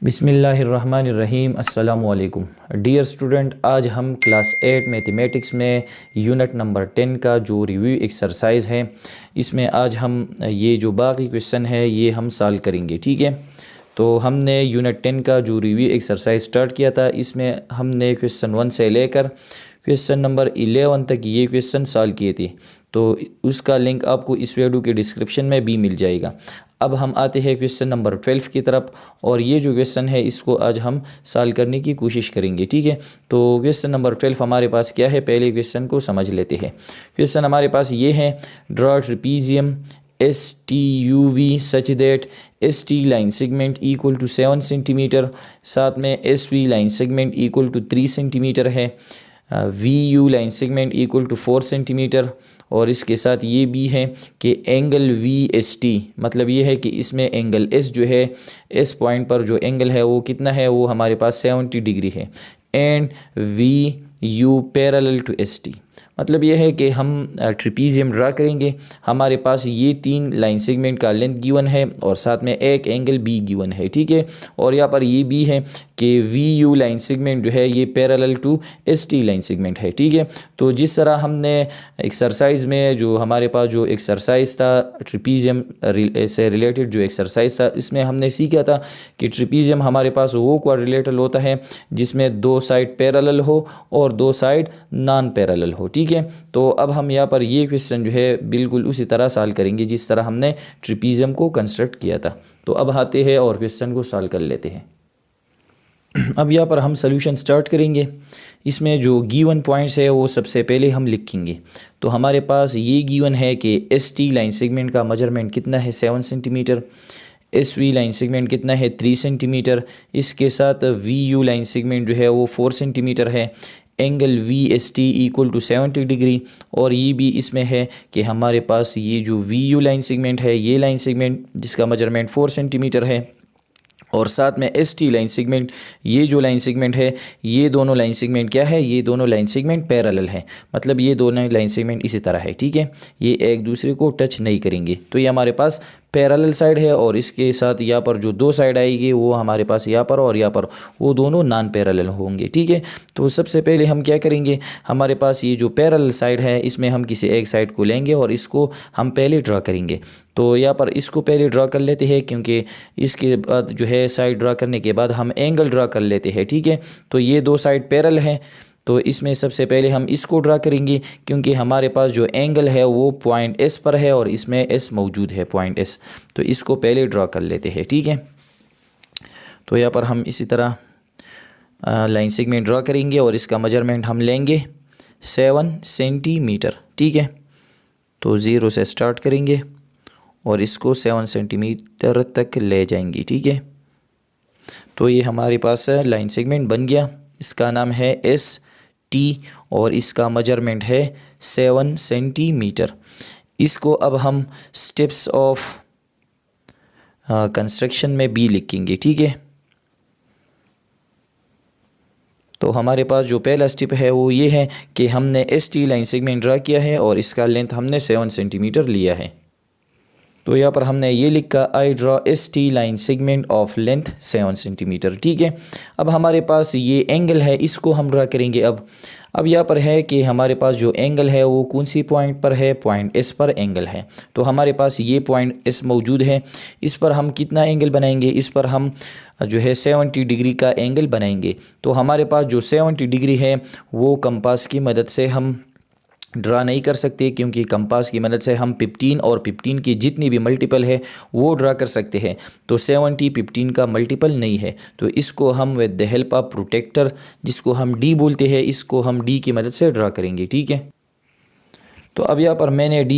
बिस्मिल्लाहिर्रहमानिर्रहीम अस्सलामु अलैकुम डियर स्टूडेंट, आज हम क्लास 8 मैथमेटिक्स में यूनिट नंबर 10 का जो रिव्यू एक्सरसाइज है, इसमें आज हम ये जो बाकी क्वेश्चन है ये हम सॉल्व करेंगे। ठीक है, तो हमने यूनिट 10 का जो रिव्यू एक्सरसाइज स्टार्ट किया था, इसमें हमने क्वेश्चन 1 से लेकर क्वेश्चन नंबर 11 तक ये क्वेश्चन सॉल्व किए थे। तो उसका लिंक आपको इस वीडियो के डिस्क्रिप्शन में भी मिल जाएगा। अब हम आते हैं क्वेश्चन नंबर 12 की तरफ, और ये जो क्वेश्चन है इसको आज हम सॉल्व करने की कोशिश करेंगे। ठीक है, तो क्वेश्चन नंबर 12 हमारे पास क्या है, पहले क्वेश्चन को समझ लेते हैं। क्वेश्चन हमारे पास ये है, draw trapezium STUV such that ST line segment equal to 7 centimetre, साथ में SV line segment equal to 3 centimetre है, VU line segment equal to 4 centimetre, और इसके साथ ये भी है कि एंगल VST, मतलब ये है कि इसमें एंगल S जो है, S पॉइंट पर जो एंगल है वो कितना है, वो हमारे पास 70 डिग्री है, and VU parallel to ST। मतलब ये है कि हम ट्रेपेजियम ड्रा करेंगे, हमारे पास ये 3 लाइन सेगमेंट का लेंथ गिवन है और साथ में एक एंगल B गिवन है। ठीक है, और यहाँ पर ये भी है कि VU लाइन सेगमेंट जो है ये parallel to ST line segment है। ठीक है, तो जिस तरह हमने एक्सरसाइज में जो हमारे पास जो एक्सरसाइज था ट्रेपेजियम से रिलेटेड जो एक्सरसाइज था, इसमें हमने सीखा था कि ट्रेपेजियम हमारे पास वो क्वाड्रिलेटरल होता है जिसमें 2 साइड पैरेलल हो और 2 साइड नॉन पैरेलल हो। ठीक है, तो अब हम यहाँ पर ये क्वेश्चन जो है बिल्कुल उसी तरह सॉल्व करेंगे जिस तरह हमने ट्रेपेजियम को कंस्ट्रक्ट किया था। तो अब आते हैं और क्वेश्चन को सॉल्व कर लेते हैं। अब यहाँ पर हम सॉल्यूशन स्टार्ट करेंगे। इसमें जो गिवन पॉइंट्स है वो सबसे पहले हम लिखेंगे। तो हमारे पास ये गिवन है कि ST लाइन सेगमेंट का मेजरमेंट कितना है, 7 सेंटीमीटर, SV लाइन सेगमेंट कितना है, 3 सेंटीमीटर, इसके साथ VU लाइन सेगमेंट जो है वो 4 सेंटीमीटर है, angle VST equal to 70 degree, और ये भी इसमें है कि हमारे पास ये जो VU लाइन सेगमेंट है, ये लाइन सेगमेंट जिसका मेजरमेंट 4 सेंटीमीटर है, और साथ में ST लाइन सेगमेंट, ये जो लाइन सेगमेंट है, ये दोनों लाइन सेगमेंट क्या है, ये दोनों लाइन सेगमेंट पैरेलल है, मतलब ये दोनों लाइन सेगमेंट इसी तरह है। ठीक है, ये एक दूसरे को टच नहीं करेंगे, तो ये हमारे पास पैरेलल साइड है, और इसके साथ यहाँ पर जो 2 साइड आएगी वो हमारे पास यहाँ पर और यहाँ पर, वो दोनों नॉन पैरेलल होंगे। ठीक है, तो सबसे पहले हम क्या करेंगे, हमारे पास ये जो पैरेलल साइड है इसमें हम किसी एक साइड को लेंगे और इसको हम पहले ड्रा करेंगे। तो यहाँ पर इसको पहले ड्रा कर लेते हैं, क्योंकि इसके बाद जो है साइड ड्रा करने के बाद हम एंगल ड्रा कर लेते हैं। ठीक है, तो ये 2 साइड पैरेलल हैं, तो इसमें सबसे पहले हम इसको ड्रा करेंगे, क्योंकि हमारे पास जो एंगल है वो पॉइंट S पर है और इसमें S मौजूद है, पॉइंट S, तो इसको पहले ड्रा कर लेते हैं। ठीक है, तो यहाँ पर हम इसी तरह लाइन सेगमेंट ड्रा करेंगे और इसका मेजरमेंट हम लेंगे 7 सेंटीमीटर। ठीक है, तो 0 से स्टार्ट करेंगे और इसको 7 सेंटीमीटर तक ले जाएंगे। ठीक है, तो ये हमारे पास लाइन सेगमेंट बन गया, इसका नाम है ST और इसका मेजरमेंट है 7 सेंटीमीटर। इसको अब हम स्टेप्स ऑफ कंस्ट्रक्शन में भी लिखेंगे। ठीक है, तो हमारे पास जो पहला स्टेप है वो ये है कि हमने ST लाइन सेगमेंट ड्रा किया है और इसका लेंथ हमने 7 सेंटीमीटर लिया है। तो यहाँ पर हमने ये लिखा, I draw ST line segment of length 7 centimetre. ठीक है, अब हमारे पास ये एंगल है, इसको हम ड्रा करेंगे। अब यहाँ पर है कि हमारे पास जो एंगल है वो कौन सी पॉइंट पर है, पॉइंट S पर एंगल है। तो हमारे पास ये पॉइंट S मौजूद है, इस पर हम कितना एंगल बनाएंगे, इस पर हम जो है 70 डिग्री का एंगल बनाएंगे। तो हमारे पास जो 70 डिग्री है वो कंपास की मदद से हम ड्रा नहीं कर सकते, क्योंकि कंपास की मदद से हम 15 और 15 की जितनी भी मल्टीपल है वो ड्रा कर सकते हैं। तो 70 15 का मल्टीपल नहीं है, तो इसको हम with the help of protractor, जिसको हम D बोलते हैं, इसको हम D की मदद से ड्रा करेंगे। ठीक है, तो अब यहाँ पर मैंने D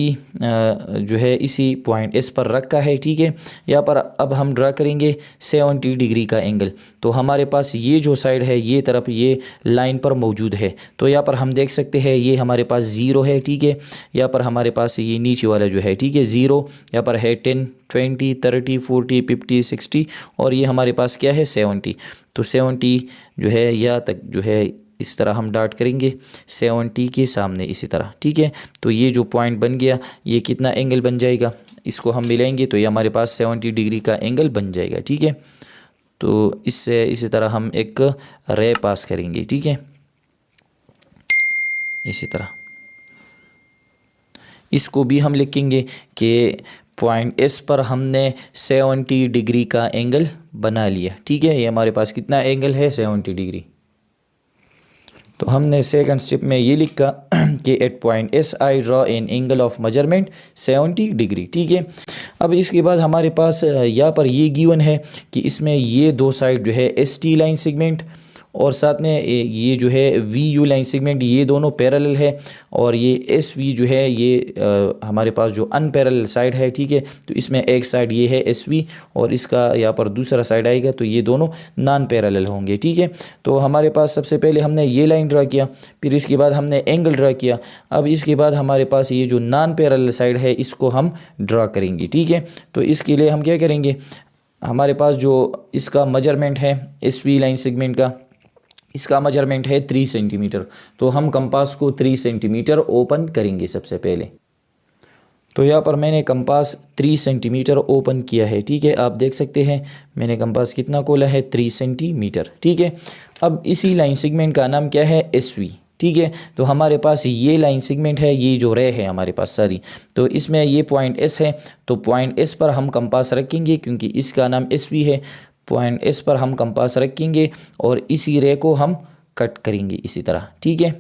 जो है इसी पॉइंट S पर रखा है। ठीक है, यहाँ पर अब हम ड्रा करेंगे 70 डिग्री का एंगल। तो हमारे पास ये जो साइड है, ये तरफ ये लाइन पर मौजूद है, तो यहाँ पर हम देख सकते हैं ये हमारे पास 0 है। ठीक है, यहाँ पर हमारे पास ये नीचे वाला जो है, ठीक है, 0, यहाँ पर है 10 20 30 40 50 60, और ये हमारे पास क्या है, 70। तो 70 जो है यहाँ तक जो है इस तरह हम डॉट करेंगे 70 के सामने इसी तरह। ठीक है, तो ये जो पॉइंट बन गया, ये कितना एंगल बन जाएगा, इसको हम मिलाएंगे तो ये हमारे पास 70 डिग्री का एंगल बन जाएगा। ठीक है, तो इससे इसी तरह हम एक रे पास करेंगे, ठीक है। इसी तरह इसको भी हम लिखेंगे कि पॉइंट एस पर हमने 70 डिग्री का एंगल बना लिया, ठीक है। ये हमारे पास कितना एंगल है, 70 डिग्री। तो हमने सेकंड स्टेप में ये लिखा कि at point S I draw an angle of measurement 70 degree, ठीक है। अब इसके बाद हमारे पास यहाँ पर ये गिवन है कि इसमें ये दो साइड जो है एस टी लाइन सेगमेंट और साथ में ये जो है वी यू लाइन सेगमेंट, ये दोनों पैरेलल है। और ये एस वी जो है ये हमारे पास जो अनपैरेलल साइड है, ठीक है। तो इसमें एक साइड ये है एस वी और इसका यहाँ पर दूसरा साइड आएगा, तो ये दोनों नॉन पैरेलल होंगे, ठीक है। तो हमारे पास सबसे पहले हमने ये लाइन ड्रा किया, फिर इसके बाद हमने एंगल ड्रा किया। अब इसके बाद हमारे पास ये जो नॉन पैरेलल साइड है इसको हम ड्रा करेंगे, ठीक है। तो इसके लिए हम क्या करेंगे, हमारे पास जो इसका मेजरमेंट है एस वी लाइन सेगमेंट का, इसका मेजरमेंट है 3 सेंटीमीटर। तो हम कंपास को 3 सेंटीमीटर ओपन करेंगे सबसे पहले। तो यहाँ पर मैंने कंपास 3 सेंटीमीटर ओपन किया है, ठीक है। आप देख सकते हैं मैंने कंपास कितना खोला है, 3 सेंटीमीटर, ठीक है। अब इसी लाइन सेगमेंट का नाम क्या है, एस वी, ठीक है। तो हमारे पास ये लाइन सेगमेंट है, ये जो रे है हमारे पास सारी, तो इसमें ये पॉइंट एस है। तो पॉइंट एस पर हम कंपास रखेंगे क्योंकि इसका नाम एस वी है। पॉइंट एस पर हम कंपास रखेंगे और इसी रे को हम कट करेंगे इसी तरह, ठीक है।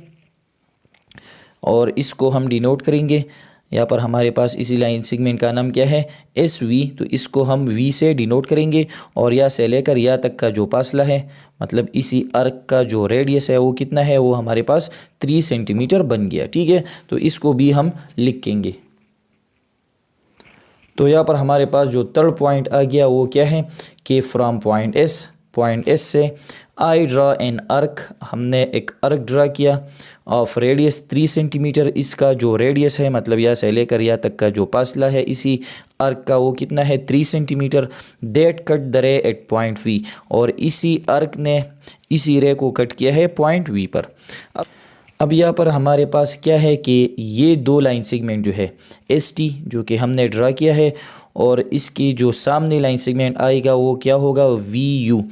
और इसको हम डिनोट करेंगे। यहाँ पर हमारे पास इसी लाइन सेगमेंट का नाम क्या है, एस वी। तो इसको हम वी से डिनोट करेंगे और यहाँ से लेकर यहाँ तक का जो फासला है, मतलब इसी आर्क का जो रेडियस है वो कितना है, वो हमारे पास 3 सेंटीमीटर बन गया, ठीक है। तो इसको भी हम लिखेंगे। तो यहाँ पर हमारे पास जो थर्ड पॉइंट आ गया वो क्या है कि फ्रॉम पॉइंट एस से आई ड्रा एन आर्क, हमने एक आर्क ड्रा किया ऑफ रेडियस 3 सेंटीमीटर। इसका जो रेडियस है, मतलब यहाँ से लेकर यहाँ तक का जो फासला है इसी आर्क का, वो कितना है, 3 centimetre. That cut the ray at point V, और इसी आर्क ने इसी रे को कट किया है पॉइंट वी पर। अब यहाँ पर हमारे पास क्या है कि ये दो लाइन सेगमेंट जो है एस टी जो कि हमने ड्रा किया है, और इसकी जो सामने लाइन सेगमेंट आएगा वो क्या होगा, वी यू।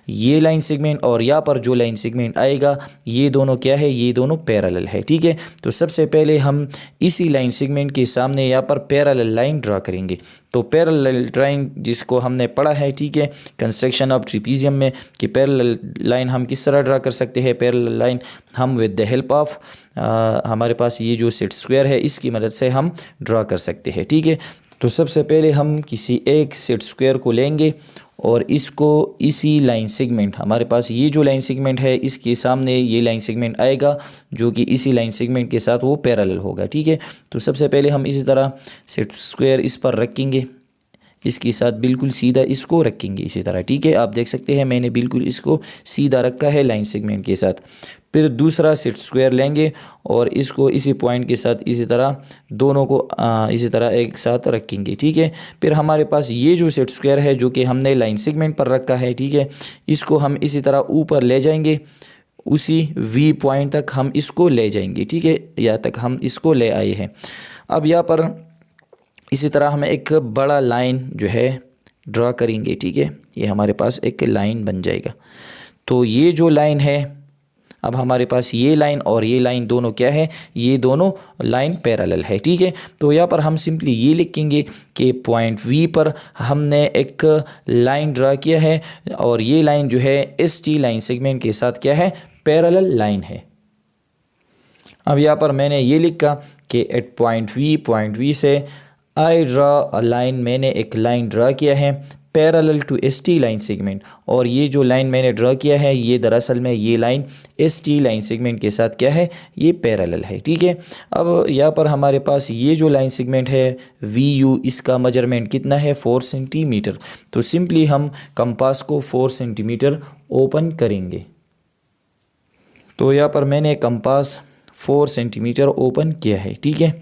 ये लाइन सेगमेंट और यहाँ पर जो लाइन सेगमेंट आएगा ये दोनों क्या है, ये दोनों पैरेलल है, ठीक है। तो सबसे पहले हम इसी लाइन सेगमेंट के सामने यहाँ पर पैरेलल लाइन ड्रा करेंगे। तो पैरेलल लाइन जिसको हमने पढ़ा है, ठीक है, कंस्ट्रक्शन ऑफ ट्रिपीजियम में, कि पैरेलल लाइन हम किस तरह ड्रा कर सकते हैं। पैरेलल लाइन हम विद द हेल्प ऑफ हमारे पास ये जो सेट स्क्वायर है इसकी मदद से हम ड्रा कर सकते हैं, ठीक है। तो सबसे पहले हम किसी एक सेट स्क्वायर को लेंगे और इसको इसी लाइन सेगमेंट, हमारे पास ये जो लाइन सेगमेंट है इसके सामने ये लाइन सेगमेंट आएगा जो कि इसी लाइन सेगमेंट के साथ वो पैरेलल होगा, ठीक है। तो सबसे पहले हम इसी तरह सेट स्क्वायर इस पर रखेंगे, इसके साथ बिल्कुल सीधा इसको रखेंगे इसी तरह, ठीक है। आप देख सकते हैं मैंने बिल्कुल इसको सीधा रखा है लाइन सेगमेंट के साथ। फिर दूसरा सेट स्क्वायर लेंगे और इसको इसी पॉइंट के साथ इसी तरह दोनों को इसी तरह एक साथ रखेंगे, ठीक है। फिर हमारे पास ये जो सेट स्क्वायर है जो कि हमने लाइन सेगमेंट पर रखा है, ठीक है, इसको हम इसी तरह ऊपर ले जाएंगे, उसी वी पॉइंट तक हम इसको ले जाएंगे, ठीक है। यहाँ तक हम इसको ले आए हैं। अब यहाँ पर इसी तरह हम एक बड़ा लाइन जो है ड्रा करेंगे, ठीक है। ये हमारे पास एक लाइन बन जाएगा। तो ये जो लाइन है, अब हमारे पास ये लाइन और ये लाइन दोनों क्या है, ये दोनों लाइन पैरेलल है, ठीक है। तो यहाँ पर हम सिंपली ये लिखेंगे कि पॉइंट वी पर हमने एक लाइन ड्रा किया है और ये लाइन जो है एस टी लाइन सेगमेंट के साथ क्या है, पैरेलल लाइन है। अब यहाँ पर मैंने ये लिखा कि एट पॉइंट वी से आई ड्रा अ लाइन, मैंने एक लाइन ड्रा किया है parallel to S T line segment, और ये जो लाइन मैंने ड्रा किया है ये दरअसल में ये line S T line segment के साथ क्या है, ये पैरेलल है, ठीक है। अब यहाँ पर हमारे पास ये जो लाइन सेगमेंट है वी यू, इसका मेजरमेंट कितना है, 4 सेंटीमीटर। तो सिंपली हम कंपास को 4 सेंटीमीटर ओपन करेंगे। तो यहाँ पर मैंने कंपास 4 सेंटीमीटर ओपन किया है, ठीक है।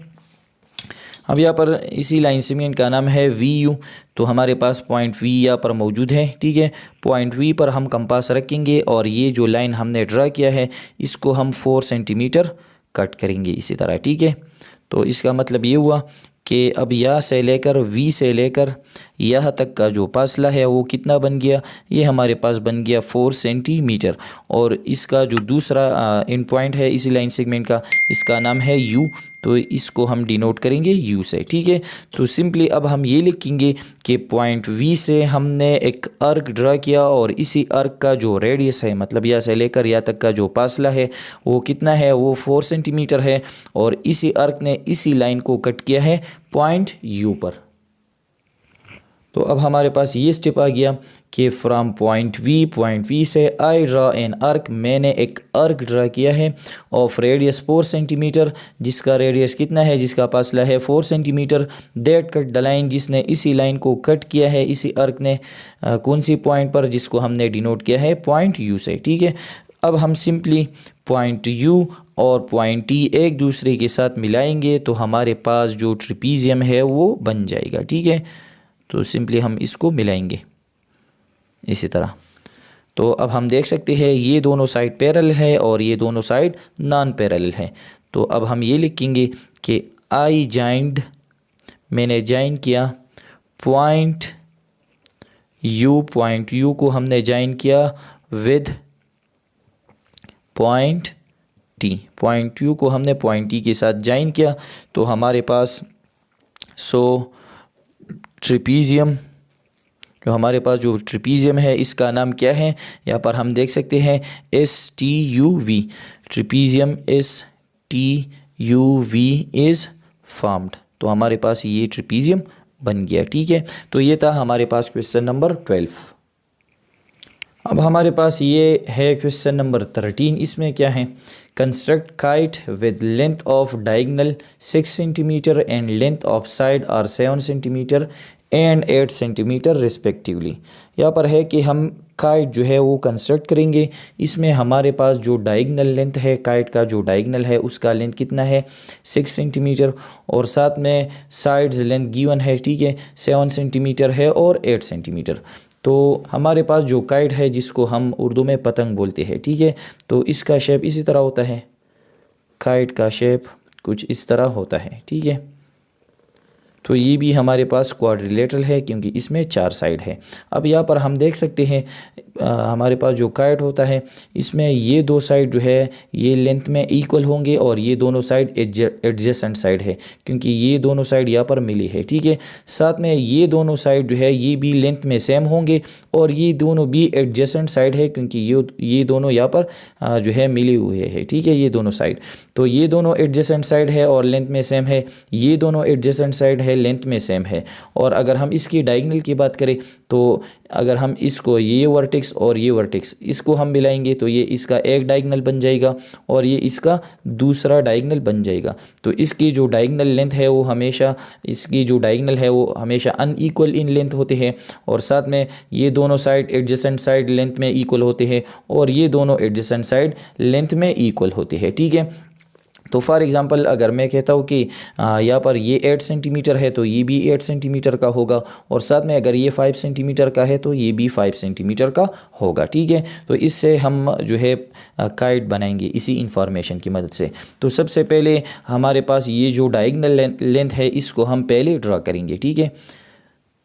अब यहाँ पर इसी लाइन सेगमेंट का नाम है वी यू। तो हमारे पास पॉइंट वी यहाँ पर मौजूद है, ठीक है। पॉइंट वी पर हम कंपास रखेंगे और ये जो लाइन हमने ड्रा किया है इसको हम 4 सेंटीमीटर कट करेंगे इसी तरह, ठीक है। तो इसका मतलब ये हुआ कि अब यहाँ से लेकर वी से लेकर यहाँ तक का जो फासला है वो कितना बन गया, ये हमारे पास बन गया 4 सेंटीमीटर। और इसका जो दूसरा एंड पॉइंट है इसी लाइन सेगमेंट का, इसका नाम है यू, तो इसको हम डिनोट करेंगे यू से, ठीक है। तो सिंपली अब हम ये लिखेंगे कि पॉइंट वी से हमने एक आर्क ड्रा किया और इसी आर्क का जो रेडियस है, मतलब यहाँ से लेकर यहाँ तक का जो फासला है वो कितना है, वो 4 सेंटीमीटर है। और इसी आर्क ने इसी लाइन को कट किया है पॉइंट यू पर। तो अब हमारे पास ये स्टेप आ गया कि फ्रॉम पॉइंट वी से आई ड्रा एन आर्क, मैंने एक आर्क ड्रा किया है ऑफ रेडियस 4 सेंटीमीटर, जिसका रेडियस कितना है, जिसका फासला है 4 centimetre. That cut the line, जिसने इसी लाइन को कट किया है इसी आर्क ने कौन सी पॉइंट पर, जिसको हमने डिनोट किया है पॉइंट यू से, ठीक है। अब हम सिंपली पॉइंट यू और पॉइंट टी एक दूसरे के साथ मिलाएंगे तो हमारे पास जो ट्रिपीजियम है वो बन जाएगा, ठीक है। तो सिंपली हम इसको मिलाएंगे इसी तरह। तो अब हम देख सकते हैं ये दोनों साइड पैरेलल है और ये दोनों साइड नॉन पैरेलल है। तो अब हम ये लिखेंगे कि आई जॉइंड, मैंने जॉइन किया पॉइंट यू को हमने जॉइन किया with point T, point you को हमने पॉइंट टी के साथ जॉइन किया। तो हमारे पास ट्रिपीजियम, जो हमारे पास जो ट्रिपीजियम है इसका नाम क्या है, यहाँ पर हम देख सकते हैं STUV, trapezium STUV is formed. तो हमारे पास ये ट्रिपीजियम बन गया, ठीक है। तो ये था हमारे पास क्वेश्चन नंबर 12। अब हमारे पास ये है क्वेश्चन नंबर 13। इसमें क्या है, construct kite with length of diagonal 6 centimetre and length of side are 7 centimetre and 8 centimetre respectively. यहाँ पर है कि हम काइट जो है वो कंस्ट्रक्ट करेंगे। इसमें हमारे पास जो डायगोनल लेंथ है काइट का, जो डायगोनल है उसका लेंथ कितना है 6 सेंटीमीटर और साथ में साइड्स लेंथ गिवन है, ठीक है, 7 सेंटीमीटर है और 8 सेंटीमीटर। तो हमारे पास जो काइट है जिसको हम उर्दू में पतंग बोलते हैं, ठीक है, तो इसका शेप इसी तरह होता है, काइट का शेप कुछ इस तरह होता है, ठीक है। तो ये भी हमारे पास क्वाड्रिलेटरल है क्योंकि इसमें 4 साइड है। अब यहाँ पर हम देख सकते हैं हमारे पास जो काइट होता है इसमें ये 2 साइड जो है ये लेंथ में इक्वल होंगे और ये दोनों साइड एडजेसेंट साइड है क्योंकि ये दोनों साइड यहाँ पर मिली है, ठीक है। साथ में ये दोनों साइड जो है ये भी लेंथ में सेम होंगे और ये दोनों भी एडजेसेंट साइड है क्योंकि ये दोनों यहाँ पर जो है मिले हुए हैं, ठीक है, ये दोनों साइड। तो ये दोनों एडजेसेंट साइड है और लेंथ में सेम है, ये दोनों एडजेसेंट साइड है लेंथ में सेम है। और अगर हम इसकी डायगोनल की बात करें तो अगर हम इसको ये वर्टेक्स और ये वर्टेक्स इसको हम मिलाएंगे तो ये इसका एक डायगोनल बन जाएगा और ये इसका दूसरा डायगोनल बन जाएगा। तो इसकी जो डायगोनल लेंथ है वो हमेशा, इसकी जो डायगोनल है वो हमेशा अनइक्वल इन लेंथ होते हैं और साथ में ये दोनों साइड एडजेसेंट साइड लेंथ में इक्वल होते हैं और ये दोनों एडजेसेंट साइड लेंथ में इक्वल होते हैं, ठीक है। तो फॉर एग्जांपल अगर मैं कहता हूँ कि यहाँ पर ये 8 सेंटीमीटर है तो ये भी 8 सेंटीमीटर का होगा और साथ में अगर ये 5 सेंटीमीटर का है तो ये भी 5 सेंटीमीटर का होगा, ठीक है। तो इससे हम जो है काइट बनाएंगे इसी इंफॉर्मेशन की मदद से। तो सबसे पहले हमारे पास ये जो डायगोनल लेंथ है इसको हम पहले ड्रा करेंगे, ठीक है।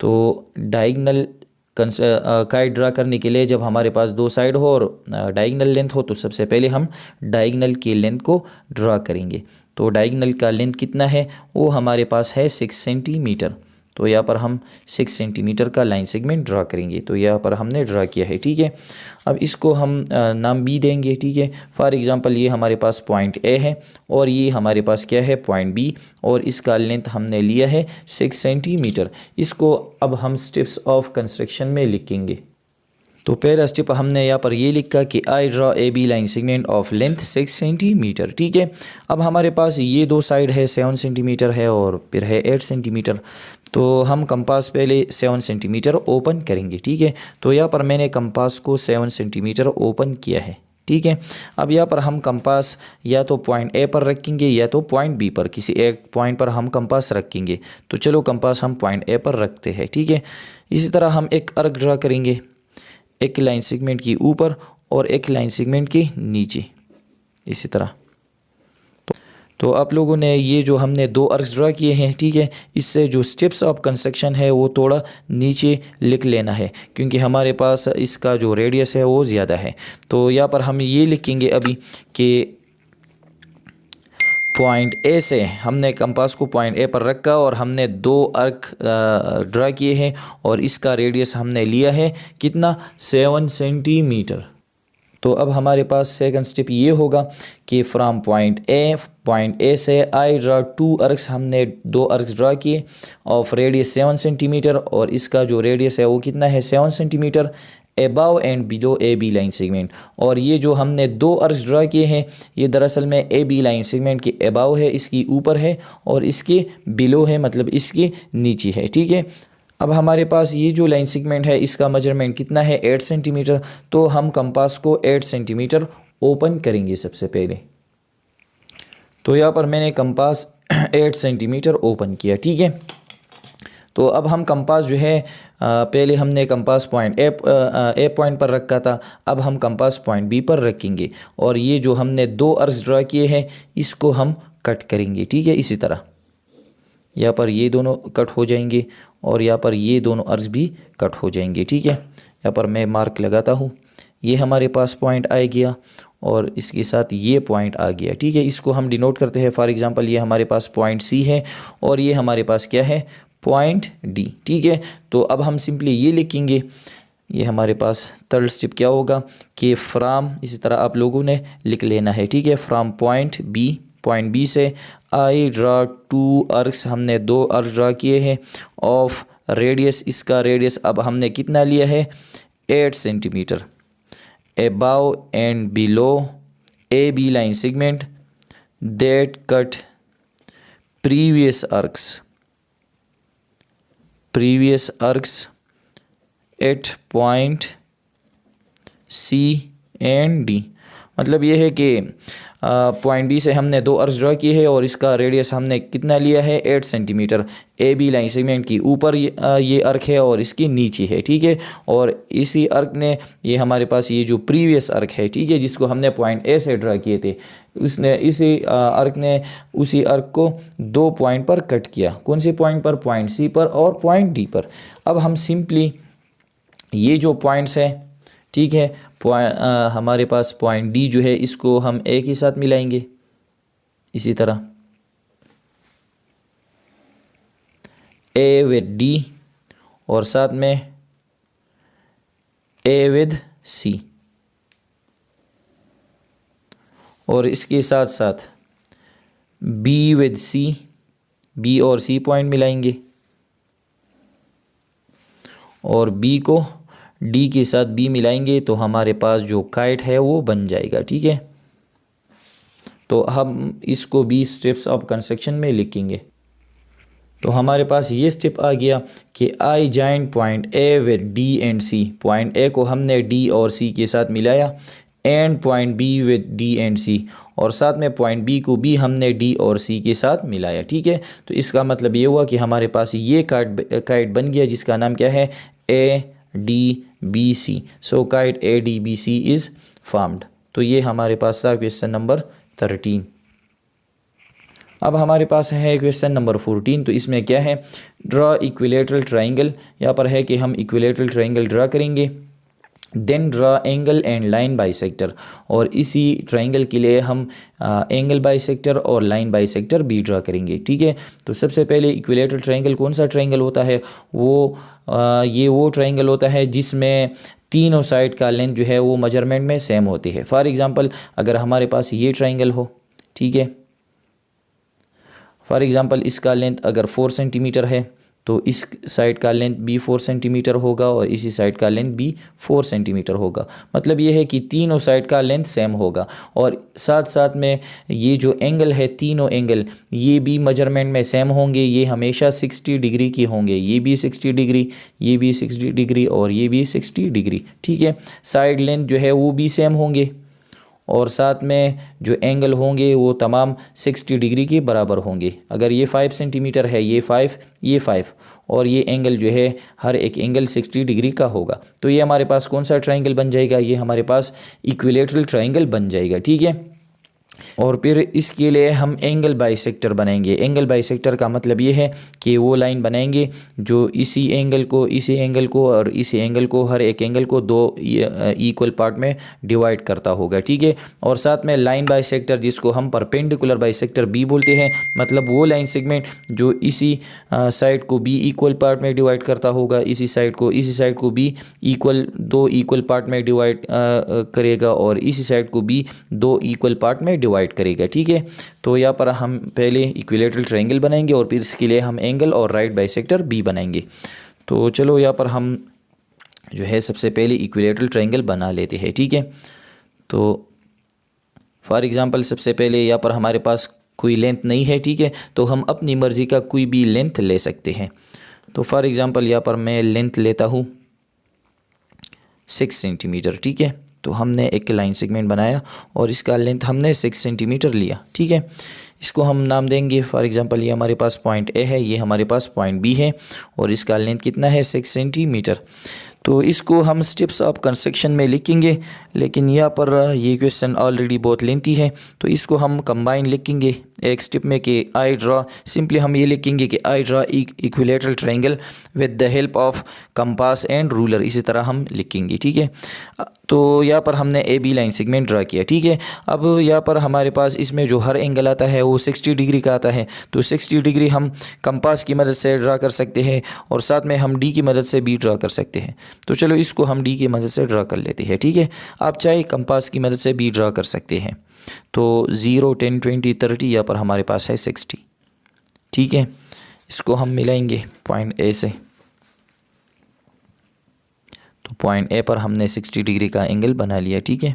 तो डायगोनल काइट ड्रा करने के लिए जब हमारे पास 2 साइड हो और डायगोनल लेंथ हो तो सबसे पहले हम डायगोनल की लेंथ को ड्रा करेंगे। तो डायगोनल का लेंथ कितना है वो हमारे पास है 6 सेंटीमीटर। तो यहाँ पर हम 6 सेंटीमीटर का लाइन सेगमेंट ड्रा करेंगे। तो यहाँ पर हमने ड्रा किया है, ठीक है। अब इसको हम नाम बी देंगे, ठीक है। फॉर एग्जांपल ये हमारे पास पॉइंट ए है और ये हमारे पास क्या है पॉइंट बी और इसका लेंथ हमने लिया है 6 सेंटीमीटर। इसको अब हम स्टेप्स ऑफ कंस्ट्रक्शन में लिखेंगे। तो पहला स्टेप हमने यहाँ पर ये लिखा कि I draw A B line segment of length 6 centimetre, ठीक है। अब हमारे पास ये 2 साइड है 7 सेंटीमीटर है और फिर है 8 सेंटीमीटर। तो हम कंपास पहले 7 सेंटीमीटर ओपन करेंगे, ठीक है। तो यहाँ पर मैंने कंपास को 7 सेंटीमीटर ओपन किया है, ठीक है। अब यहाँ पर हम कंपास या तो पॉइंट ए पर रखेंगे या तो पॉइंट बी पर, किसी एक पॉइंट पर हम कंपास रखेंगे। तो चलो कंपास हम पॉइंट ए पर रखते हैं, ठीक है। इसी तरह हम एक आर्क ड्रा करेंगे, एक लाइन सेगमेंट की ऊपर और एक लाइन सेगमेंट के नीचे, इसी तरह। तो आप लोगों ने ये जो हमने दो आर्क्स ड्रा किए हैं, ठीक है, इससे जो स्टेप्स ऑफ कंस्ट्रक्शन है वो थोड़ा नीचे लिख लेना है, क्योंकि हमारे पास इसका जो रेडियस है वो ज़्यादा है। तो यहाँ पर हम ये लिखेंगे अभी कि पॉइंट ए से हमने कंपास को पॉइंट ए पर रखा और हमने दो आर्क ड्रा किए हैं और इसका रेडियस हमने लिया है कितना, 7 सेंटीमीटर। तो अब हमारे पास सेकंड स्टेप ये होगा कि फ्रॉम पॉइंट ए से आई ड्रा टू आर्क्स, हमने दो आर्क्स ड्रा किए ऑफ रेडियस 7 सेंटीमीटर और इसका जो रेडियस है वो कितना है, 7 centimetre, above and below A B line segment. और ये जो हमने दो आर्क्स ड्रा किए हैं ये दरअसल में ए बी लाइन सेगमेंट के अबव है, इसकी ऊपर है, और इसके बिलो है, मतलब इसके नीचे है, ठीक है। अब हमारे पास ये जो लाइन सेगमेंट है इसका मेजरमेंट कितना है, 8 सेंटीमीटर। तो हम कंपास को 8 सेंटीमीटर ओपन करेंगे सबसे पहले। तो यहाँ पर मैंने कंपास 8 सेंटीमीटर ओपन किया, ठीक है। तो अब हम कंपास जो है पहले हमने कंपास पॉइंट ए पॉइंट पर रखा था, अब हम कंपास पॉइंट बी पर रखेंगे और ये जो हमने दो आर्क्स ड्रा किए हैं इसको हम कट करेंगे, ठीक है। इसी तरह यहाँ पर ये दोनों कट हो जाएंगे और यहाँ पर ये दोनों आर्क्स भी कट हो जाएंगे, ठीक है। यहाँ पर मैं मार्क लगाता हूँ, ये हमारे पास पॉइंट आ गया और इसके साथ ये पॉइंट आ गया, ठीक है। इसको हम डिनोट करते हैं, फॉर एग्जांपल ये हमारे पास पॉइंट सी है और ये हमारे पास क्या है, पॉइंट डी, ठीक है। तो अब हम सिंपली ये लिखेंगे, ये हमारे पास थर्ड स्टेप क्या होगा कि फ्रॉम, इसी तरह आप लोगों ने लिख लेना है, ठीक है। फ्रॉम पॉइंट बी से आई ड्रा टू आर्क्स, हमने दो आर्क्स ड्रा किए हैं ऑफ रेडियस, इसका रेडियस अब हमने कितना लिया है, 8 centimetre, above and below A B line segment that cut previous arcs at point C and D. मतलब ये है कि पॉइंट बी से हमने दो आर्क्स ड्रा किए हैं और इसका रेडियस हमने कितना लिया है, 8 centimetre. A B line segment की ऊपर ये आर्क है और इसके नीचे है, ठीक है। और इसी आर्क ने, ये हमारे पास ये जो प्रीवियस आर्क है, ठीक है, जिसको हमने पॉइंट ए से ड्रा किए थे, उसने इसी आर्क ने उसी आर्क को दो पॉइंट पर कट किया। कौन से पॉइंट पर, पॉइंट सी पर और पॉइंट डी पर। अब हम सिंपली ये जो पॉइंट्स है, ठीक है, हमारे पास पॉइंट डी जो है इसको हम एक ही साथ मिलाएंगे, इसी तरह ए विद डी और साथ में ए विद सी, और इसके साथ साथ बी विद सी, बी और सी पॉइंट मिलाएंगे और बी को डी के साथ बी मिलाएंगे तो हमारे पास जो काइट है वो बन जाएगा, ठीक है। तो हम इसको 20 स्टेप्स ऑफ कंस्ट्रक्शन में लिखेंगे। तो हमारे पास ये स्टेप आ गया कि I joint point A with D and C, point A को हमने डी और सी के साथ मिलाया, and point B with D and C, और साथ में पॉइंट बी को भी हमने डी और सी के साथ मिलाया, ठीक है। तो इसका मतलब ये हुआ कि हमारे पास ये काइट बन गया जिसका नाम क्या है, A D B C. So kite A D B C is formed. तो ये हमारे पास था क्वेश्चन नंबर 13। अब हमारे पास है क्वेश्चन नंबर 14। तो इसमें क्या है, ड्रा इक्विलेटरल ट्राइंगल। यहाँ पर है कि हम इक्विलेटरल ट्राइंगल ड्रा करेंगे, then draw angle and line bisector, और इसी ट्राइंगल के लिए हम एंगल बाइसेक्टर और लाइन बाइसेक्टर भी ड्रा करेंगे, ठीक है। तो सबसे पहले इक्विलेटरल ट्राइंगल कौन सा ट्राइंगल होता है, ये वो ट्राइंगल होता है जिसमें तीनों साइड का लेंथ जो है वो मेजरमेंट में सेम होती है। फॉर एग्जांपल अगर हमारे पास ये ट्राइंगल हो, ठीक है, फॉर एग्जांपल इसका लेंथ अगर 4 सेंटीमीटर है तो इस साइड का लेंथ भी 4 सेंटीमीटर होगा और इसी साइड का लेंथ भी 4 सेंटीमीटर होगा। मतलब ये है कि तीनों साइड का लेंथ सेम होगा, और साथ साथ में ये जो एंगल है, तीनों एंगल ये भी मेजरमेंट में सेम होंगे, ये हमेशा 60 डिग्री के होंगे, ये भी 60 डिग्री, ये भी 60 डिग्री और ये भी 60 डिग्री, ठीक है। साइड लेंथ जो है वो भी सेम होंगे और साथ में जो एंगल होंगे वो तमाम 60 डिग्री के बराबर होंगे। अगर ये 5 सेंटीमीटर है, ये 5 और ये एंगल जो है हर एक एंगल 60 डिग्री का होगा। तो ये हमारे पास कौन सा ट्राइंगल बन जाएगा, ये हमारे पास इक्विलेटरल ट्राइंगल बन जाएगा, ठीक है। और फिर इसके लिए हम एंगल बाइसेक्टर बनाएंगे। एंगल बाइसेक्टर का मतलब ये है कि वो लाइन बनाएंगे जो इसी एंगल को और इसी एंगल को, हर एक एंगल को दो इक्वल पार्ट में डिवाइड करता होगा, ठीक है। और साथ में लाइन बाइसेक्टर जिसको हम परपेंडिकुलर बाइसेक्टर बी बोलते हैं, मतलब वो लाइन सेगमेंट जो इसी साइड को बी इक्वल पार्ट में डिवाइड करता होगा, इसी साइड को बी दो इक्वल पार्ट में डिवाइड करेगा और इसी साइड को बी दो इक्वल पार्ट में डिवाइड करेगा, ठीक है। तो यहाँ पर हम पहले इक्विलेटरल ट्रायंगल बनाएंगे और फिर इसके लिए हम एंगल और राइट बाइसेक्टर बी बनाएंगे। तो चलो यहाँ पर हम जो है सबसे पहले इक्विलेटरल ट्रायंगल बना लेते हैं, ठीक है। तो फॉर एग्ज़ाम्पल सबसे पहले यहाँ पर हमारे पास कोई लेंथ नहीं है, ठीक है, तो हम अपनी मर्ज़ी का कोई भी लेंथ ले सकते हैं। तो फॉर एग्ज़ाम्पल यहाँ पर मैं लेंथ लेता हूँ 6 सेंटीमीटर, ठीक है। तो हमने एक लाइन सेगमेंट बनाया और इसका लेंथ हमने 6 सेंटीमीटर लिया, ठीक है। इसको हम नाम देंगे, फॉर एग्जांपल ये हमारे पास पॉइंट ए है, ये हमारे पास पॉइंट बी है और इसका लेंथ कितना है 6 सेंटीमीटर। तो इसको हम स्टेप्स ऑफ कंस्ट्रक्शन में लिखेंगे, लेकिन यहाँ पर ये क्वेश्चन ऑलरेडी बहुत लेंथी है तो इसको हम कंबाइन लिखेंगे एक स्टेप में कि आई ड्रा, सिंपली हम ये लिखेंगे कि I draw equilateral triangle with the help of compass and ruler, इसी तरह हम लिखेंगे, ठीक है। तो यहाँ पर हमने A B line segment draw किया, ठीक है। अब यहाँ पर हमारे पास इसमें जो हर एंगल आता है वो 60 डिग्री का आता है, तो 60 डिग्री हम कंपास की मदद से ड्रा कर सकते हैं और साथ में हम डी की मदद से भी ड्रा कर सकते हैं। तो चलो इसको हम डी की मदद से ड्रा कर लेते हैं, ठीक है। आप चाहे कंपास की मदद से भी ड्रा कर सकते हैं। तो 0, 10, 20, 30 यहाँ पर हमारे पास है 60, ठीक है। इसको हम मिलाएंगे पॉइंट ए से, तो पॉइंट ए पर हमने 60 डिग्री का एंगल बना लिया, ठीक है।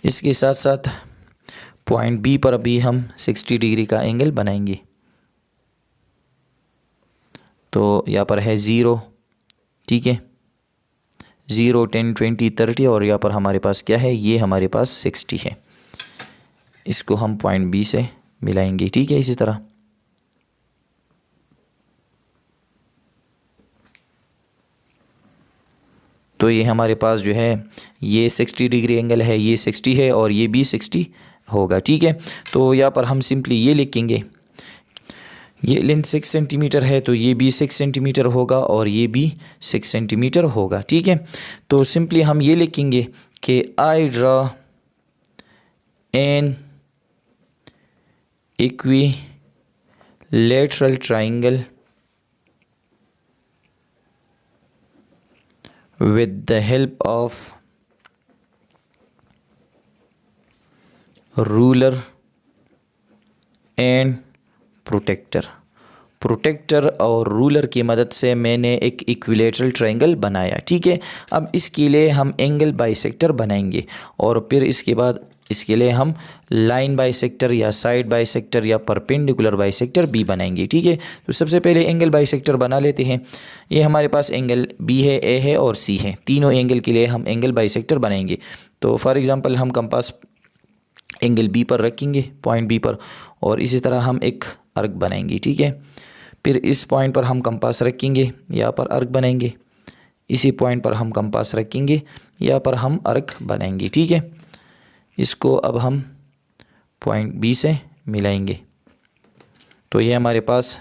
इसके साथ साथ पॉइंट बी पर भी हम 60 डिग्री का एंगल बनाएंगे। तो यहाँ पर है 0, ठीक है, 0, 10, 20, 30 और यहाँ पर हमारे पास क्या है, ये हमारे पास 60 है। इसको हम पॉइंट बी से मिलाएंगे, ठीक है। इसी तरह तो ये हमारे पास जो है ये 60 डिग्री एंगल है, ये 60 है और ये भी 60 होगा, ठीक है। तो यहाँ पर हम सिंपली ये लिखेंगे, ये लेंथ 6 सेंटीमीटर है तो ये भी 6 सेंटीमीटर होगा और ये भी 6 सेंटीमीटर होगा, ठीक है। तो सिंपली हम ये लिखेंगे कि I draw an equilateral triangle with the help of ruler and protractor और रूलर की मदद से मैंने एक इक्विलेटरल ट्रायंगल बनाया, ठीक है। अब इसके लिए हम एंगल बाइसेक्टर बनाएंगे और फिर इसके बाद इसके लिए हम लाइन बाइसेक्टर या साइड बाइसेक्टर या परपेंडिकुलर बाइसेक्टर भी बनाएंगे, ठीक है। तो सबसे पहले एंगल बाइसेक्टर बना लेते हैं। ये हमारे पास एंगल बी है, ए है और सी है, तीनों एंगल के लिए हम एंगल बाइसेक्टर बनाएंगे। तो फॉर एग्जांपल हम कंपास एंगल बी पर रखेंगे, पॉइंट बी पर, और इसी तरह हम एक आर्क बनाएंगे, ठीक है। फिर इस पॉइंट पर हम कंपास रखेंगे, यहाँ पर आर्क बनाएंगे, इसी पॉइंट पर हम कंपास रखेंगे, यहाँ पर हम आर्क बनाएंगे, ठीक है। इसको अब हम पॉइंट बी से मिलाएंगे। तो ये हमारे पास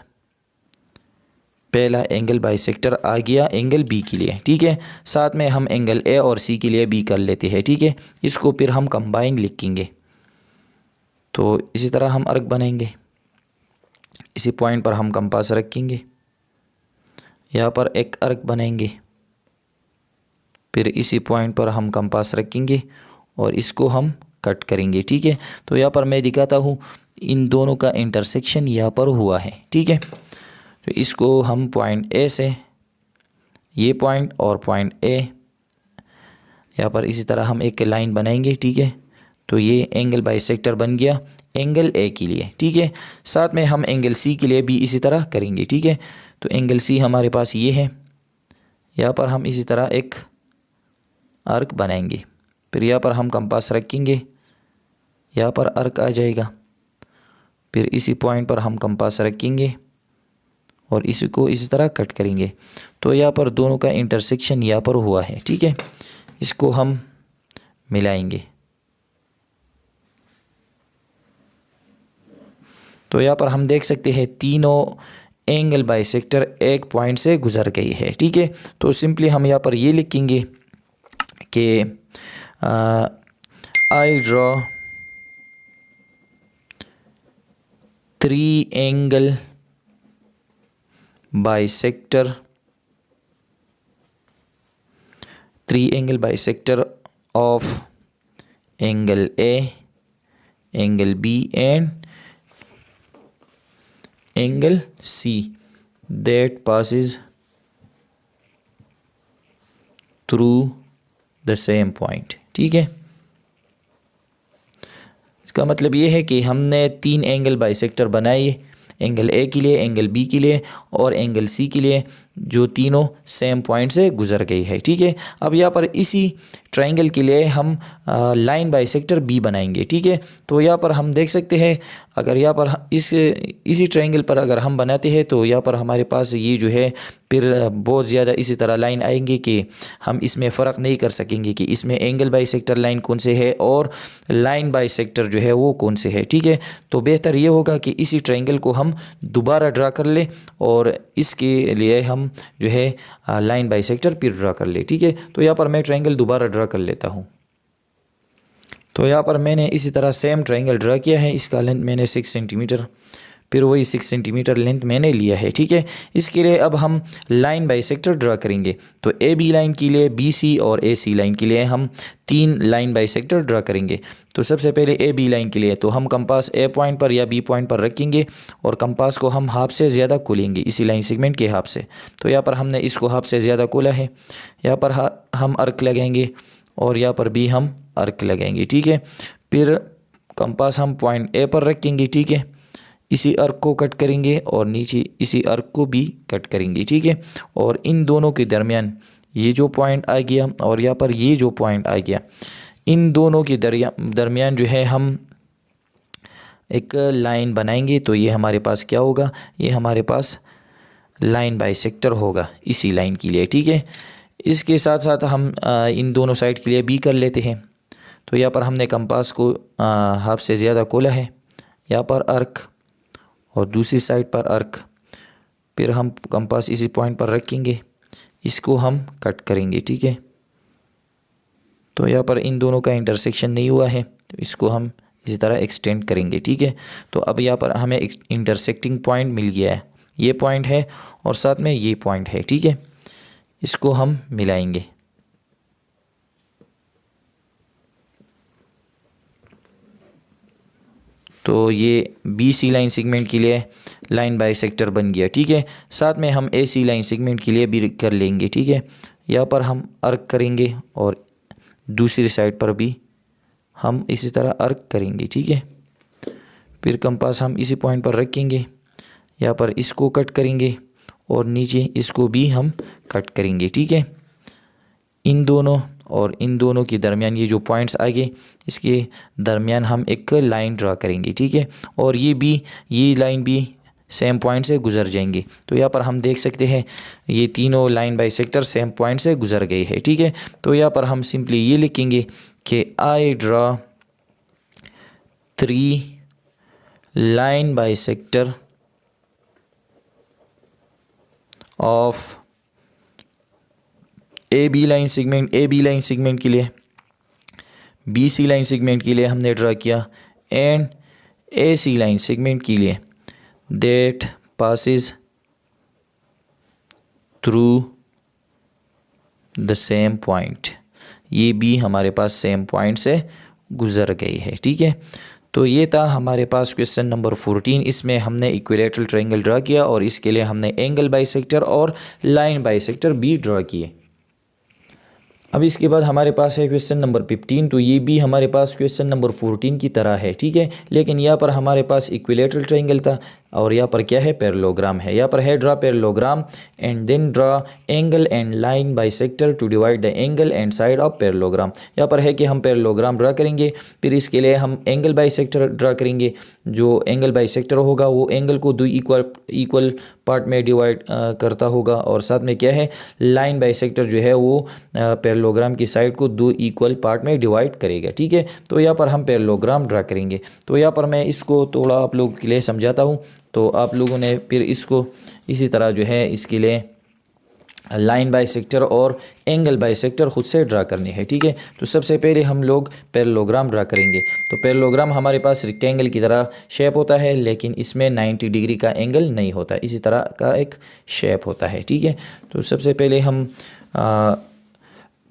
पहला एंगल बाइसेक्टर आ गया एंगल बी के लिए, ठीक है। साथ में हम एंगल ए और सी के लिए भी कर लेते हैं, ठीक है। इसको फिर हम कंबाइन लिखेंगे। तो इसी तरह हम आर्क बनाएंगे, इसी पॉइंट पर हम कंपास रखेंगे, यहाँ पर एक आर्क बनाएंगे, फिर इसी पॉइंट पर हम कंपास रखेंगे और इसको हम कट करेंगे, ठीक है। तो यहाँ पर मैं दिखाता हूँ इन दोनों का इंटरसेक्शन यहाँ पर हुआ है, ठीक है। तो इसको हम पॉइंट ए से ये पॉइंट और पॉइंट ए यहाँ पर इसी तरह हम एक लाइन बनाएंगे, ठीक है। तो ये एंगल बाइसेक्टर बन गया एंगल ए के लिए, ठीक है। साथ में हम एंगल सी के लिए भी इसी तरह करेंगे, ठीक है। तो एंगल सी हमारे पास ये है, यहाँ पर हम इसी तरह एक आर्क बनाएंगे, फिर यहाँ पर हम कंपास रखेंगे, यहाँ पर आर्क आ जाएगा, फिर इसी पॉइंट पर हम कंपास रखेंगे और इसी को इसी तरह कट करेंगे। तो यहाँ पर दोनों का इंटरसेक्शन यहाँ पर हुआ है, ठीक है। इसको हम मिलाएंगे। तो यहाँ पर हम देख सकते हैं तीनों एंगल बाइसेक्टर एक पॉइंट से गुजर गई है। ठीक है, तो सिंपली हम यहाँ पर ये लिखेंगे कि I draw 3 angle bisector of angle A, angle B and angle C that passes through the same point। ठीक है, इसका मतलब ये है कि हमने 3 एंगल बाइसेक्टर बनाए, एंगल ए के लिए, एंगल बी के लिए और एंगल सी के लिए, जो तीनों सेम पॉइंट से गुजर गई है। ठीक है, अब यहाँ पर इसी ट्रायंगल के लिए हम लाइन बाइसेक्टर बी बनाएंगे। ठीक है, तो यहाँ पर हम देख सकते हैं अगर यहाँ पर इसी ट्रायंगल पर अगर हम बनाते हैं तो यहाँ पर हमारे पास ये जो है फिर बहुत ज़्यादा इसी तरह लाइन आएंगे कि हम इसमें फ़र्क नहीं कर सकेंगे कि इसमें एंगल बाइसेक्टर लाइन कौन से है और लाइन बाइसेक्टर जो है वो कौन से है। ठीक है, तो बेहतर ये होगा कि इसी ट्रायंगल को हम दोबारा ड्रा कर ले और इसके लिए हम जो है लाइन बाइसेक्टर फिर ड्रा कर ले। ठीक है, तो यहाँ पर मैं ट्रायंगल दोबारा ड्रा कर लेता हूँ। तो यहाँ पर मैंने इसी तरह सेम ट्रायंगल ड्रा किया है, इसका लेंथ मैंने 6 सेंटीमीटर, फिर वही 6 सेंटीमीटर लेंथ मैंने लिया है। ठीक है, इसके लिए अब हम लाइन बाइसेक्टर ड्रा करेंगे। तो ए बी लाइन के लिए, बी सी और ए सी लाइन के लिए हम 3 लाइन बाइसेक्टर ड्रा करेंगे। तो सबसे पहले ए बी लाइन के लिए तो हम कंपास ए पॉइंट पर या बी पॉइंट पर रखेंगे और कंपास को हम हाफ से ज़्यादा खोलेंगे इसी लाइन सेगमेंट के हाफ से। तो यहाँ पर हमने इसको हाफ से ज़्यादा खोला है, यहाँ पर हम अर्क लगाएंगे और यहाँ पर भी हम अर्क लगाएंगे। ठीक है, फिर कंपास हम पॉइंट ए पर रखेंगे। ठीक है, इसी अर्क को कट करेंगे और नीचे इसी अर्क को भी कट करेंगे। ठीक है, और इन दोनों के दरमियान ये जो पॉइंट आ गया और यहाँ पर ये जो पॉइंट आ गया, इन दोनों के दरमियान जो है हम एक लाइन बनाएंगे। तो ये हमारे पास क्या होगा, ये हमारे पास लाइन बाइसेक्टर होगा इसी लाइन के लिए। ठीक है, इसके साथ साथ हम इन दोनों साइड के लिए भी कर लेते हैं। तो यहाँ पर हमने कंपास को हाफ से ज़्यादा खोला है, यहाँ पर अर्क और दूसरी साइड पर अर्क, फिर हम कंपास इसी पॉइंट पर रखेंगे, इसको हम कट करेंगे। ठीक है, तो यहाँ पर इन दोनों का इंटरसेक्शन नहीं हुआ है तो इसको हम इसी तरह एक्सटेंड करेंगे। ठीक है, तो अब यहाँ पर हमें इंटरसेक्टिंग पॉइंट मिल गया है, ये पॉइंट है और साथ में ये पॉइंट है। ठीक है, इसको हम मिलाएंगे। तो ये बी सी लाइन सेगमेंट के लिए लाइन बाइसेक्टर बन गया। ठीक है, साथ में हम ए सी लाइन सेगमेंट के लिए भी कर लेंगे। ठीक है, यहाँ पर हम अर्क करेंगे और दूसरी साइड पर भी हम इसी तरह अर्क करेंगे। ठीक है, फिर कंपास हम इसी पॉइंट पर रखेंगे, यहाँ पर इसको कट करेंगे और नीचे इसको भी हम कट करेंगे। ठीक है, इन दोनों और इन दोनों के दरमियान ये जो पॉइंट्स आगे इसके दरमियान हम एक लाइन ड्रा करेंगे। ठीक है, और ये लाइन भी सेम पॉइंट से गुजर जाएंगे। तो यहाँ पर हम देख सकते हैं ये तीनों लाइन बाइसेक्टर सेम पॉइंट से गुजर गए हैं। ठीक है, तो यहाँ पर हम सिंपली ये लिखेंगे कि I draw 3 line bisector of A B line segment के लिए, बी सी लाइन सेगमेंट के लिए हमने ड्रा किया and A C line segment के लिए that passes through the same point। ये भी हमारे पास सेम पॉइंट से गुजर गई है। ठीक है, तो ये था हमारे पास क्वेश्चन नंबर 14। इसमें हमने इक्विलेटरल ट्रायंगल ड्रा किया और इसके लिए हमने एंगल बाइसेक्टर और लाइन बाइसेक्टर भी ड्रा किए। अब इसके बाद हमारे पास है क्वेश्चन नंबर 15। तो ये भी हमारे पास क्वेश्चन नंबर 14 की तरह है। ठीक है, लेकिन यहाँ पर हमारे पास इक्विलेटरल ट्रायंगल था, और यहाँ पर क्या है, पैरेललोग्राम है। यहाँ पर है draw parallelogram and then draw angle and line bisector to divide the angle and side of parallelogram. यहाँ पर है कि हम पैरेललोग्राम ड्रा करेंगे, फिर इसके लिए हम एंगल बाइसेक्टर ड्रा करेंगे। जो एंगल बाइसेक्टर होगा वो एंगल को दो इक्वल पार्ट में डिवाइड करता होगा, और साथ में क्या है, लाइन बाइसेक्टर जो है वो पैरेललोग्राम की साइड को दो इक्वल पार्ट में डिवाइड करेगा। ठीक है, तो यहाँ पर हम पैरेललोग्राम ड्रा करेंगे। तो यहाँ पर मैं इसको थोड़ा आप लोगों के लिए समझाता हूँ, तो आप लोगों ने फिर इसको इसी तरह जो है इसके लिए लाइन बाइसेक्टर और एंगल बाइसेक्टर खुद से ड्रा करनी है। ठीक है, तो सबसे पहले हम लोग पैरेललोग्राम ड्रा करेंगे। तो पैरेललोग्राम हमारे पास रेक्टेंगल की तरह शेप होता है, लेकिन इसमें 90 डिग्री का एंगल नहीं होता, इसी तरह का एक शेप होता है। ठीक है, तो सबसे पहले हम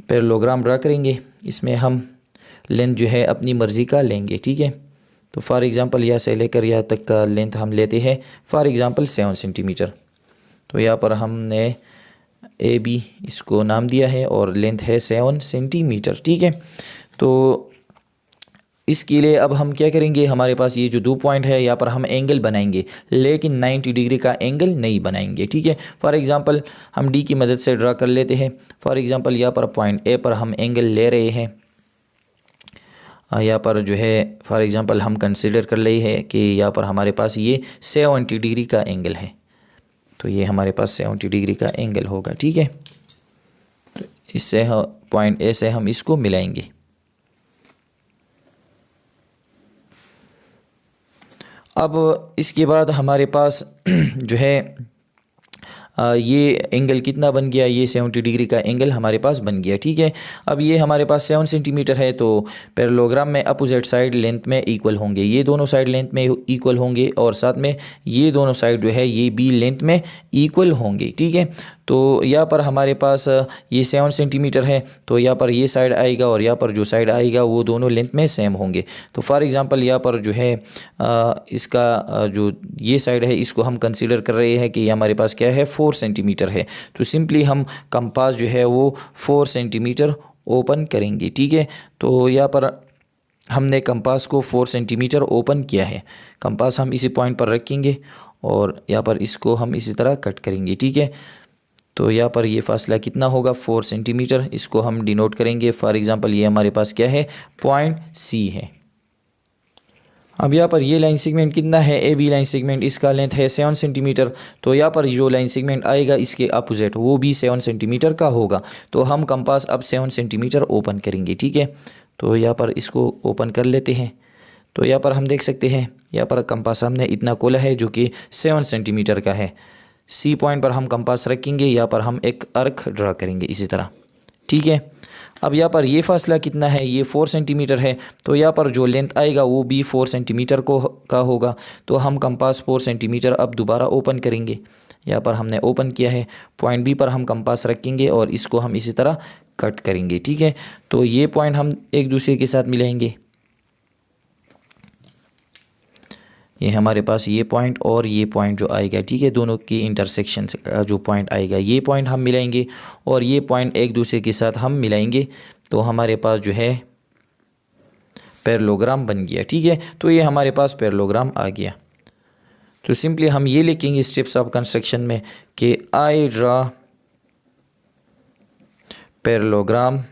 पैरेललोग्राम ड्रा करेंगे। इसमें हम लेंथ जो है अपनी मर्ज़ी का लेंगे। ठीक है, तो फॉर एग्ज़ाम्पल यहाँ से लेकर यहाँ तक का लेंथ हम लेते हैं, फॉर एग्ज़ाम्पल 7 सेंटीमीटर। तो यहाँ पर हमने ए बी इसको नाम दिया है और लेंथ है 7 सेंटीमीटर। ठीक है, तो इसके लिए अब हम क्या करेंगे, हमारे पास ये जो 2 पॉइंट है यहाँ पर हम एंगल बनाएंगे, लेकिन 90 डिग्री का एंगल नहीं बनाएंगे। ठीक है, फॉर एग्ज़ाम्पल हम डी की मदद से ड्रा कर लेते हैं। फॉर एग्ज़ाम्पल यहाँ पर पॉइंट ए पर हम एंगल ले रहे हैं, यहाँ पर जो है फॉर एग्ज़ाम्पल हम कंसिडर कर रहे हैं कि यहाँ पर हमारे पास ये 70 डिग्री का एंगल है, तो ये हमारे पास 70 डिग्री का एंगल होगा। ठीक है, तो इससे पॉइंट ए से हम इसको मिलाएंगे। अब इसके बाद हमारे पास जो है ये एंगल कितना बन गया, ये 70 डिग्री का एंगल हमारे पास बन गया। ठीक है, अब ये हमारे पास 7 सेंटीमीटर है, तो पैरेललोग्राम में अपोजिट साइड लेंथ में इक्वल होंगे, ये दोनों साइड लेंथ में इक्वल होंगे, और साथ में ये दोनों साइड जो है ये भी लेंथ में इक्वल होंगे। ठीक है, तो यहाँ पर हमारे पास ये 7 सेंटीमीटर है, तो यहाँ पर ये साइड आएगा और यहाँ पर जो साइड आएगा वो दोनों लेंथ में सेम होंगे। तो फॉर एग्ज़ाम्पल यहाँ पर जो है इसका जो ये साइड है इसको हम कंसीडर कर रहे हैं कि ये हमारे पास क्या है, 4 सेंटीमीटर है। तो सिंपली हम कंपास जो है वो 4 सेंटीमीटर ओपन करेंगे। ठीक है, तो यहाँ पर हमने कंपास को 4 सेंटीमीटर ओपन किया है। कंपास हम इसी पॉइंट पर रखेंगे और यहाँ पर इसको हम इसी तरह कट करेंगे। ठीक है, तो यहाँ पर ये फासला कितना होगा, 4 सेंटीमीटर, इसको हम डिनोट करेंगे। फॉर एग्ज़ाम्पल ये हमारे पास क्या है, पॉइंट सी है। अब यहाँ पर ये लाइन सेगमेंट कितना है, ए बी लाइन सेगमेंट, इसका लेंथ है 7 सेंटीमीटर। तो यहाँ पर जो लाइन सेगमेंट आएगा इसके अपोजिट वो भी 7 सेंटीमीटर का होगा। तो हम कंपास अब 7 सेंटीमीटर ओपन करेंगे। ठीक है, तो यहाँ पर इसको ओपन कर लेते हैं। तो यहाँ पर हम देख सकते हैं यहाँ पर कंपास हमने इतना खोला है जो कि 7 सेंटीमीटर का है। सी पॉइंट पर हम कंपास रखेंगे, यहाँ पर हम एक अर्क ड्रा करेंगे इसी तरह। ठीक है, अब यहाँ पर ये फासला कितना है, ये 4 सेंटीमीटर है, तो यहाँ पर जो लेंथ आएगा वो भी 4 सेंटीमीटर का होगा। तो हम कंपास 4 सेंटीमीटर अब दोबारा ओपन करेंगे। यहाँ पर हमने ओपन किया है, पॉइंट बी पर हम कंपास रखेंगे और इसको हम इसी तरह कट करेंगे। ठीक है, तो ये पॉइंट हम एक दूसरे के साथ मिलाएंगे। ये हमारे पास ये पॉइंट और ये पॉइंट जो आएगा, ठीक है, दोनों की इंटरसेक्शन का जो पॉइंट आएगा ये पॉइंट हम मिलाएंगे और ये पॉइंट एक दूसरे के साथ हम मिलाएंगे। तो हमारे पास जो है पैरेललोग्राम बन गया। ठीक है, तो ये हमारे पास पैरेललोग्राम आ गया। तो सिंपली हम ये लिखेंगे स्टेप्स ऑफ कंस्ट्रक्शन में कि I draw parallelogram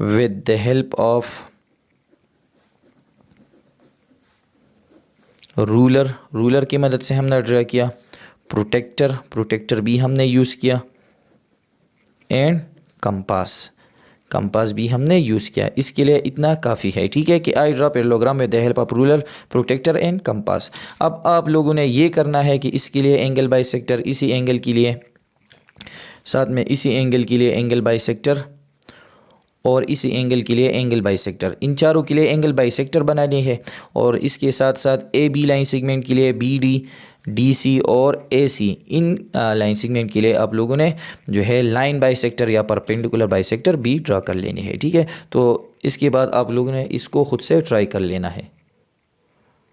with the help of ruler की मदद से हमने ड्रा किया, प्रोटेक्टर भी हमने यूज़ किया, एंड कंपास भी हमने यूज़ किया। इसके लिए इतना काफ़ी है। ठीक है, कि I draw parallelogram with the help of ruler, protractor and compass. अब आप लोगों ने ये करना है कि इसके लिए एंगल बाइसेक्टर, इसी एंगल के लिए, साथ में इसी एंगल के लिए एंगल बाइसेक्टर और इसी एंगल के लिए एंगल बाइसेक्टर, इन चारों के लिए एंगल बाइसेक्टर बनाने हैं। और इसके साथ साथ ए बी लाइन सेगमेंट के लिए बी डी, डी सी और ए सी, इन लाइन सेगमेंट के लिए आप लोगों ने जो है लाइन बाइसेक्टर या परपेंडिकुलर बाइसेक्टर भी ड्रा कर लेने हैं। ठीक है, तो इसके बाद आप लोगों ने इसको खुद से ट्राई कर लेना है।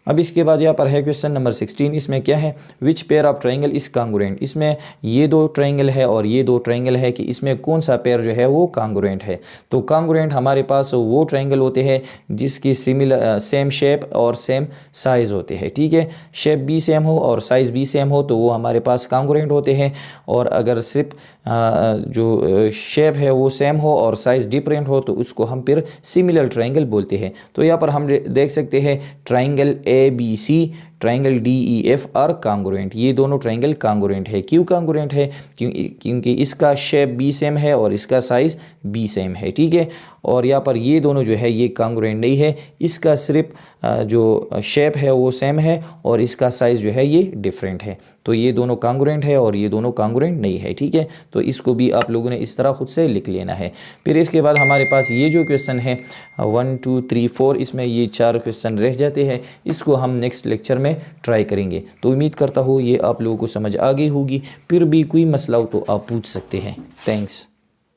अब इसके बाद यहाँ पर है क्वेश्चन नंबर 16। इसमें क्या है, which pair of triangle is congruent. इसमें ये दो ट्राइंगल है और ये दो ट्राइंगल है कि इसमें कौन सा पेयर जो है वो कांग्रुएंट है। तो कांग्रुएंट हमारे पास वो ट्राइंगल होते हैं जिसकी सिमिलर सेम शेप और सेम साइज़ होते हैं। ठीक है, शेप भी सेम हो और साइज़ भी सेम हो तो वो हमारे पास कांग्रुएंट होते हैं। और अगर सिर्फ जो शेप है वो सेम हो और साइज़ डिफरेंट हो तो उसको हम फिर सिमिलर ट्राइंगल बोलते हैं। तो यहाँ पर हम देख सकते हैं ट्राइंगल ABC, ट्राइंगल DEF और कांग्रुएंट, ये दोनों ट्राइंगल कांग्रुएंट है। क्यों कांग्रुएंट है, क्योंकि इसका शेप भी सेम है और इसका साइज़ भी सेम है। ठीक है, और यहाँ पर ये दोनों जो है ये कांग्रुएंट नहीं है, इसका सिर्फ जो शेप है वो सेम है और इसका साइज़ जो है ये डिफरेंट है। तो ये दोनों कांग्रुएंट है और ये दोनों कांग्रुएंट नहीं है। ठीक है, तो इसको भी आप लोगों ने इस तरह खुद से लिख लेना है। फिर इसके बाद हमारे पास ये जो क्वेश्चन है 1 2 3 4, इसमें ये 4 क्वेश्चन रह जाते हैं। इसको हम नेक्स्ट लेक्चर में ट्राई करेंगे। तो उम्मीद करता हूँ ये आप लोगों को समझ आ गई होगी। फिर भी कोई मसला हो तो आप पूछ सकते हैं। थैंक्स।